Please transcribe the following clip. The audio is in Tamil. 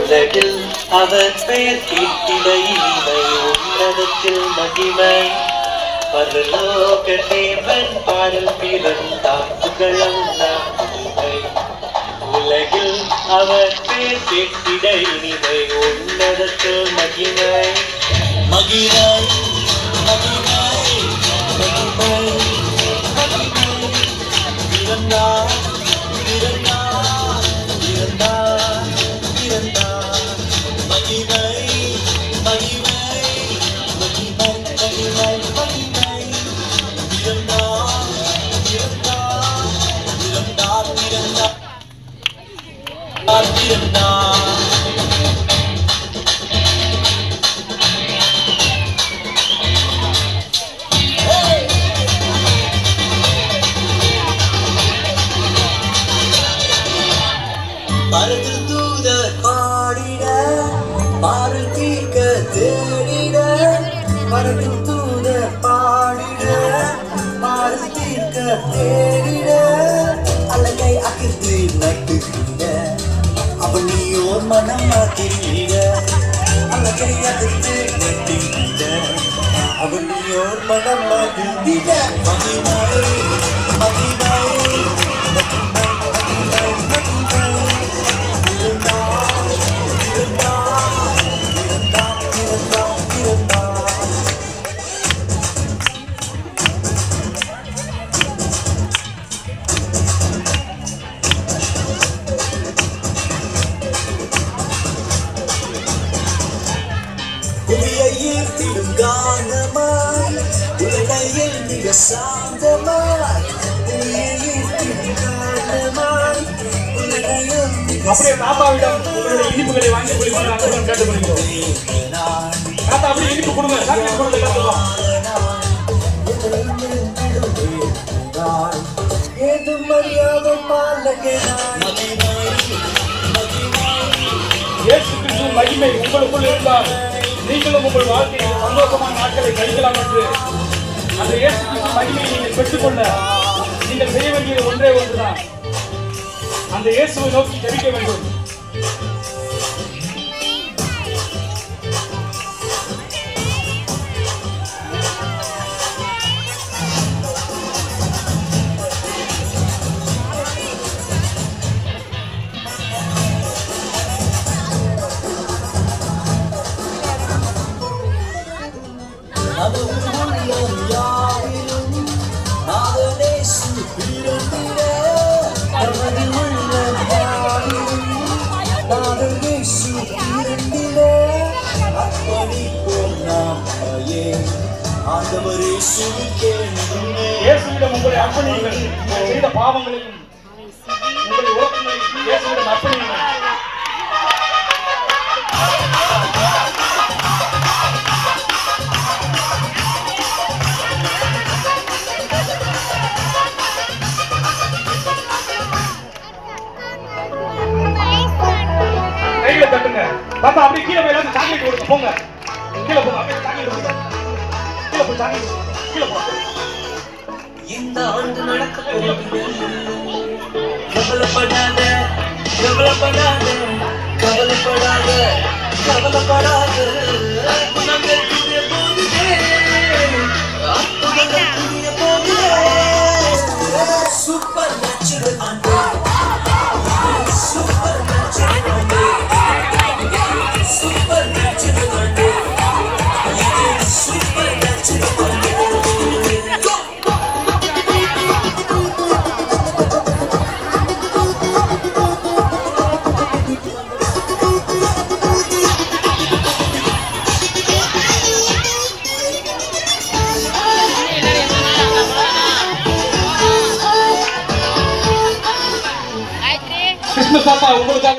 உலகில் அவர் பெயர் கேட்டிட இனிமை உன்னதத்தில் மகிமை பரலோக தேவன் பாடல் பிறந்தார் புகழெல்லாம் புதுமை உலகில் அவர் பெயர் கேட்டிட இனிமை உன்னதத்தில் மகிமை மகிமை மகிமை மகிமை மகிமை பிறந்தார் பிறந்தார் பிறந்தார் பிறந்தார் மகிமை மகிமை மகிமை மகிமை மகிமை பிறந்தார் பிறந்தார் பிறந்தார் பிறந்தார் பிறந்தார் பரத்தில் தூதர் பாடிட பாடல் தீர்க்க தேடிட பரத்தில் தூதர் பாடிட பாடல் தீர்க்க தேடிட அழகை அகிர்ந்து நட்டுகிட அவன் நீயோர் மனம் மாற்றிட அழகை அகிர்ந்து நட்டுகிட அவன் நீயோர் மனம் மாற்றிட மகிமை மகிமை ஈர்த்திடும் காந்தமாய் உலகையில் மிக சாந்தமாய் ஈர்த்திடும் காந்தமாய் உலகையில் அப்படியே தாத்தாவிடம் உங்களுடைய இனிப்புகளை வாங்கி குடிக்கணும் அன்புடன் கேட்டுக்கொள்கிறோம். தாத்தா அப்படியே இனிப்பு கொடுங்க, சாக்லேட் கொடுங்க எல்லாத்துக்கும். இயேசு கிறிஸ்துவின் மகிமை உங்களுக்குள் இருந்தால் நீங்களும் உங்கள் வாழ்க்கையில் சந்தோஷமான நாட்களை கழிக்கலாம் என்று அந்த இயேசு கிறிஸ்துவின் மகிமையை நீங்கள் பெற்றுக்கொள்ள நீங்கள் செய்ய வேண்டியது ஒன்றே ஒன்றுதான், அந்த இயேசுவை நோக்கி ஜெபிக்க வேண்டும். இயேசுவிடம் உங்களை அர்ப்பணியுங்கள், செய்த பாவங்களையும் உங்களை உலகங்களையும் இயேசுவிடம் அர்ப்பணியுங்கள். கையில தட்டுங்க பாப்பா, அப்படியே கீழே போய் எல்லாரும் சாக்லேட் கொடுங்க, போங்க கீழே போங்க, அப்படியே சாக்லேட் கொடுங்க, கீழே போய் சாக்லேட் கீழே போங்க. இந்த ஆண்டு நடக்க போகுது, கவலைப்படாத கவலைப்படாத கவலைப்படாத கவலைப்படாத அற்புதங்கள் புரிய போகுதே, அற்புதங்கள் புரிய போகுதே. சூப்பர் நேச்சுரல் ஆண்டு, சூப்பர் நேச்சுரல் ஆண்டு, சூப்பர் நேச்சுரல் ஆண்டு, சூப்பர் நேச்சுரல் ஆண்டு. கிறிஸ்துமஸ் தாத்தா உங்களுக்காக